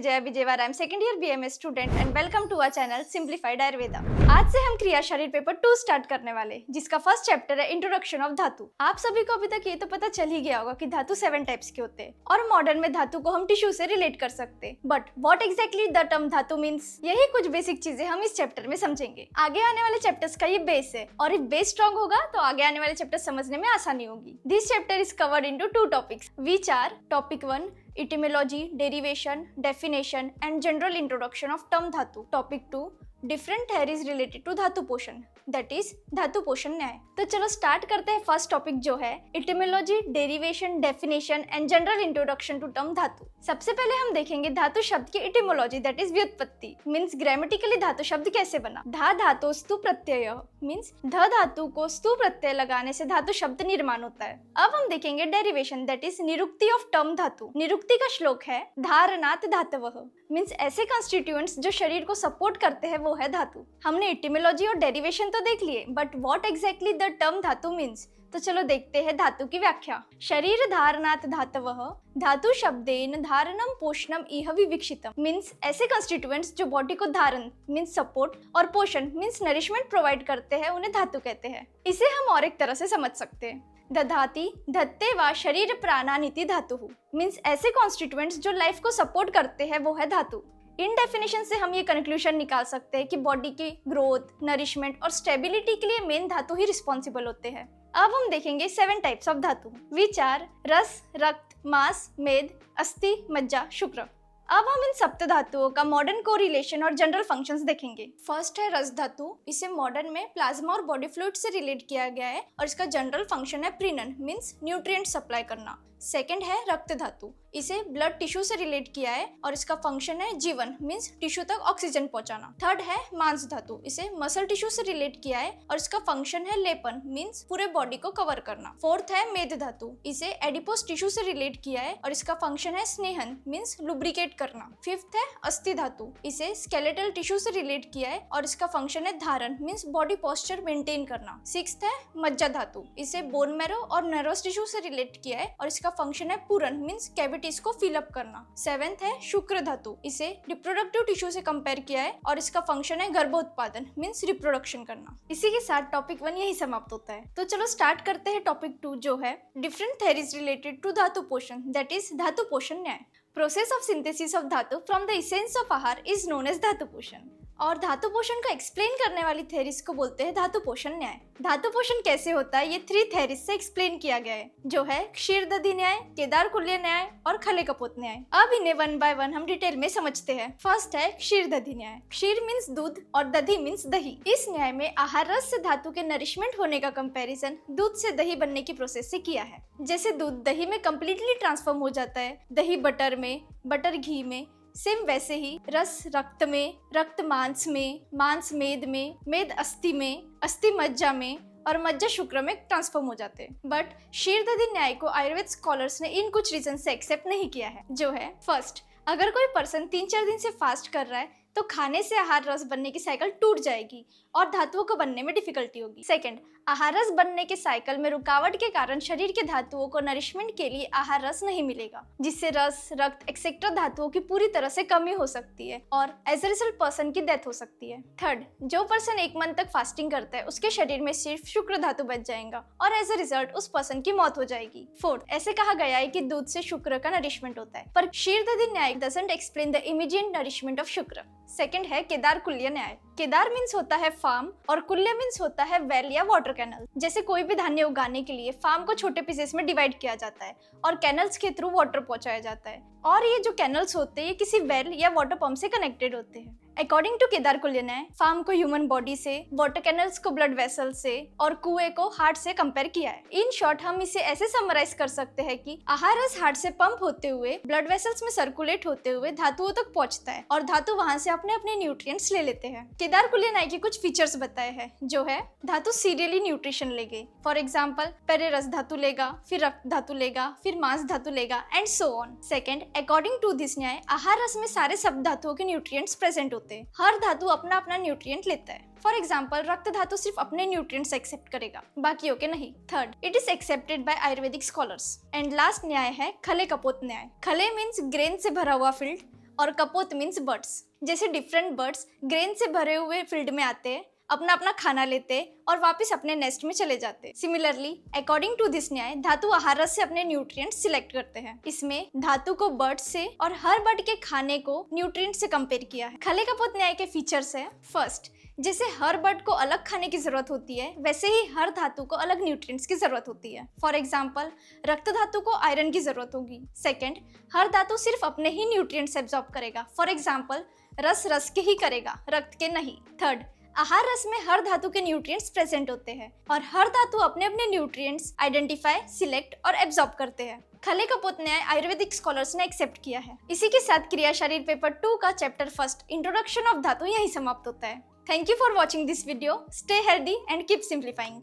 Vijaya Vijayvar, I am second year BMS student and welcome to our channel simplified Ayurveda. आज से हम क्रिया शरीर पेपर 2 स्टार्ट करने वाले, जिसका फर्स्ट चैप्टर है इंट्रोडक्शन ऑफ धातु। आप सभी को अभी तक ये तो पता चल ही गया होगा कि धातु 7 टाइप्स के होते हैं और मॉडर्न में धातु को हम टिश्यू से रिलेट कर सकते हैं। But what exactly the term धातु मीन्स, यही कुछ बेसिक चीजें हम इस चैप्टर में समझेंगे। आगे आने वाले चैप्टर्स का ये बेस है और इफ बेस स्ट्रॉन्ग होगा तो आगे आने वाले चैप्टर समझने में आसानी होगी। This chapter is covered into 2 topics which our topic 1 etymology, derivation, definition and general introduction of term dhatu. Topic 2 different theories related to धातु पोषण, that is धातु पोषण न्याय। तो चलो स्टार्ट करते हैं फर्स्ट टॉपिक जो है etymology, derivation, definition and general introduction to term धातु। सबसे पहले हम देखेंगे धातु शब्द की etymology, that is व्युत्पत्ति, मीन्स ग्रामेटिकली धातु शब्द कैसे बना। धा धातु स्तु प्रत्यय मीन्स ध धातु को स्तु प्रत्यय लगाने से धातु शब्द निर्माण होता है। अब हम देखेंगे derivation, that is nirukti of term dhatu. निरुक्ति का श्लोक है धारणात् धातवः मीन्स ऐसे कॉन्स्टिट्यूएंट्स जो शरीर को सपोर्ट करते हैं वो है धातु। हमने एटिमोलॉजी और डेरिवेशन तो देख लिए, but what exactly the term धातु मीन्स, तो चलो देखते हैं धातु की व्याख्या। शरीर धारणात् धातवः धातु शब्देन धारणम पोषणम इह विविक्षितम मीन्स ऐसे कॉन्स्टिट्यूएंट्स जो बॉडी को धारण मीन्स सपोर्ट और पोषण मीन्स नरिशमेंट प्रोवाइड करते हैं, उन्हें धातु कहते हैं। इसे हम और एक तरह से समझ सकते हैं, दधाति धत्ते वा शरीर प्राणानिति धातुः मीन्स ऐसे कॉन्स्टिट्यूएंट्स जो लाइफ को सपोर्ट करते हैं वो है धातु। इन डेफिनेशन से हम ये कंक्लूजन निकाल सकते हैं कि बॉडी की ग्रोथ, नरिशमेंट और स्टेबिलिटी के लिए मेन धातु ही रिस्पॉन्सिबल होते हैं। अब हम देखेंगे 7 टाइप्स ऑफ धातु व्हिच आर रस, रक्त, मांस, मेद, अस्थि, मज्जा, शुक्र। अब हम इन सप्त धातुओं का मॉडर्न कोरिलेशन और जनरल फंक्शंस देखेंगे। फर्स्ट है रस धातु, इसे मॉडर्न में प्लाज्मा और बॉडी फ्लूइड से रिलेट किया गया है और इसका जनरल फंक्शन है प्रीनन मीन्स न्यूट्रिएंट सप्लाई करना। सेकेंड है रक्त धातु, इसे ब्लड टिश्यू से रिलेट किया है और इसका फंक्शन है जीवन मीन्स टिश्यू तक ऑक्सीजन पहुंचाना। थर्ड है मांस धातु, इसे मसल टिश्यू से रिलेट किया है और इसका फंक्शन है लेपन मीन्स पूरे बॉडी को कवर करना। फोर्थ है मेद धातु, इसे एडिपोस टिश्यू से रिलेट किया है और इसका फंक्शन है स्नेहन मीन्स लुब्रिकेट करना। फिफ्थ है अस्थि धातु, इसे स्केलेटल टिश्यू से रिलेट किया है और इसका फंक्शन है धारण मीन्स बॉडी पोस्चर मेंटेन करना। सिक्स्थ है मज्जा धातु, इसे बोन मैरो और नर्वस टिश्यू से रिलेट किया है और इसका फंक्शन है पूरण मीन्स कैविटीज को फिल अप करना। सेवेंथ है शुक्र धातु, इसे रिप्रोडक्टिव टिश्यू से कंपेयर किया है और इसका फंक्शन है गर्भोत्पादन मीन्स रिप्रोडक्शन करना। इसी के साथ टॉपिक 1 यही समाप्त होता है। तो चलो स्टार्ट करते हैं टॉपिक 2 जो है डिफरेंट थेरीज रिलेटेड टू धातु पोषण, दैट इज धातु पोषण न्याय। प्रोसेस ऑफ सिंथेसिस ऑफ धातु फ्रॉम द इसेंस ऑफ आहार इज नोन एज धातु पोषण। और धातु पोषण को एक्सप्लेन करने वाली थेरीज को बोलते हैं धातु पोषण न्याय। धातु पोषण कैसे होता है ये 3 थेरीज से एक्सप्लेन किया गया है, जो है क्षीरदधि न्याय, केदारकुल्य न्याय और खले कपोत न्याय। अब इन्हें 1 बाय 1 हम डिटेल में समझते हैं। फर्स्ट है क्षीरदधि न्याय। क्षीर मीन्स दूध और दधि मीन्स दही। इस न्याय में आहार रस से धातु के नरिशमेंट होने का कंपैरिजन दूध से दही बनने की प्रोसेस से किया है। जैसे दूध दही में कम्प्लीटली ट्रांसफॉर्म हो जाता है, दही बटर में, बटर घी में, सेम वैसे ही रस रक्त में, रक्त मांस में, मांस मेद में, मेद अस्थि में, अस्थि मज्जा में और मज्जा शुक्र में ट्रांसफॉर्म हो जाते हैं। बट क्षीरदधि न्याय को आयुर्वेद स्कॉलर्स ने इन कुछ रीजन से एक्सेप्ट नहीं किया है, जो है फर्स्ट, अगर कोई पर्सन 3-4 दिन से फास्ट कर रहा है तो खाने से आहार रस बनने की साइकिल टूट जाएगी और धातुओं को बनने में डिफिकल्टी होगी। सेकंड, आहार रस बनने के साइकिल में रुकावट के कारण शरीर के धातुओं को नरिशमेंट के लिए आहार रस नहीं मिलेगा, जिससे रस, रक्त एक्सेट्रा धातुओं की पूरी तरह से कमी हो सकती है और एज अ रिजल्ट पर्सन की डेथ हो सकती है। थर्ड, जो पर्सन 1 मंथ तक फास्टिंग करता है उसके शरीर में सिर्फ शुक्र धातु बच जाएगा और एज अ रिजल्ट उस पर्सन की मौत हो जाएगी। फोर्थ, ऐसे कहा गया है कि दूध से शुक्र का नरिशमेंट होता है, पर क्षीरदधि न्याय doesn't explain the immediate nourishment of शुक्र। सेकंड है केदारकुल्य न्याय। केदार मीन्स होता है फार्म और कुल्य मीन्स होता है वेल या वाटर कैनल। जैसे कोई भी धान्य उगाने के लिए फार्म को छोटे पीसेस में डिवाइड किया जाता है और कैनल्स के थ्रू वाटर पहुंचाया जाता है, और ये जो कैनल्स होते हैं ये किसी वेल या वाटर पंप से कनेक्टेड होते हैं। अकॉर्डिंग टू केदारकुल्य न्याय, फार्म को ह्यूमन बॉडी से, वाटर कैनल्स को ब्लड वेसल से और कुएं को हार्ट से कंपेयर किया है। इन शॉर्ट हम इसे ऐसे समराइज कर सकते हैं कि आहार रस हार्ट से पंप होते हुए ब्लड वेसल्स में सर्कुलेट होते हुए धातुओं तक पहुंचता है और धातु वहां से अपने अपने न्यूट्रिएंट्स ले लेते हैं। केदारकुल्य न्याय के कुछ फीचर्स बताए हैं, जो है धातु सीरियली न्यूट्रिशन लेंगे। फॉर एग्जाम्पल, पहले रस धातु लेगा, फिर रक्त धातु लेगा, फिर मांस धातु लेगा and so on. Second, according to this न्याय आहार रस में सारे सब धातुओं के न्यूट्रिएंट्स प्रेजेंट होते हैं। हर धातु अपना अपना न्यूट्रिएंट लेता है। फॉर एग्जाम्पल, रक्त धातु सिर्फ अपने न्यूट्रिएंट्स एक्सेप्ट करेगा, बाकियों के नहीं। Third, it is accepted by Ayurvedic scholars. And last न्याय है खले कपोत न्याय। खले मीन्स ग्रेन से भरा हुआ फील्ड और कपोत मीन्स बर्ड्स। जैसे डिफरेंट बर्ड्स ग्रेन से भरे हुए फील्ड में आते, अपना अपना खाना लेते और वापस अपने नेस्ट में चले जाते। सिमिलरली अकॉर्डिंग टू दिस न्याय धातु आहार रस से अपने न्यूट्रिएंट्स सिलेक्ट करते हैं। इसमें धातु को बर्ड से और हर बर्ड के खाने को न्यूट्रिएंट से कंपेयर किया है। खले कपोत न्याय के फीचर्स है, फर्स्ट, जैसे हर बर्ड को अलग खाने की जरूरत होती है वैसे ही हर धातु को अलग न्यूट्रिएंट्स की जरूरत होती है। फॉर एग्जांपल रक्त धातु को आयरन की जरूरत होगी। सेकंड, हर धातु सिर्फ अपने ही न्यूट्रिएंट्स एब्जॉर्ब करेगा। फॉर एग्जांपल रस के ही करेगा, रक्त के नहीं। थर्ड, आहार रस में हर धातु के न्यूट्रिएंट्स प्रेजेंट होते हैं और हर धातु अपने अपने न्यूट्रिएंट्स आइडेंटिफाई, सिलेक्ट और एब्जॉर्ब करते हैं। खले कपोत न्याय आयुर्वेदिक स्कॉलर्स ने एक्सेप्ट किया है। इसी के साथ क्रिया शरीर पेपर 2 का चैप्टर फर्स्ट इंट्रोडक्शन ऑफ धातु यहीं समाप्त होता है। Thank you for watching this video. Stay healthy and keep simplifying.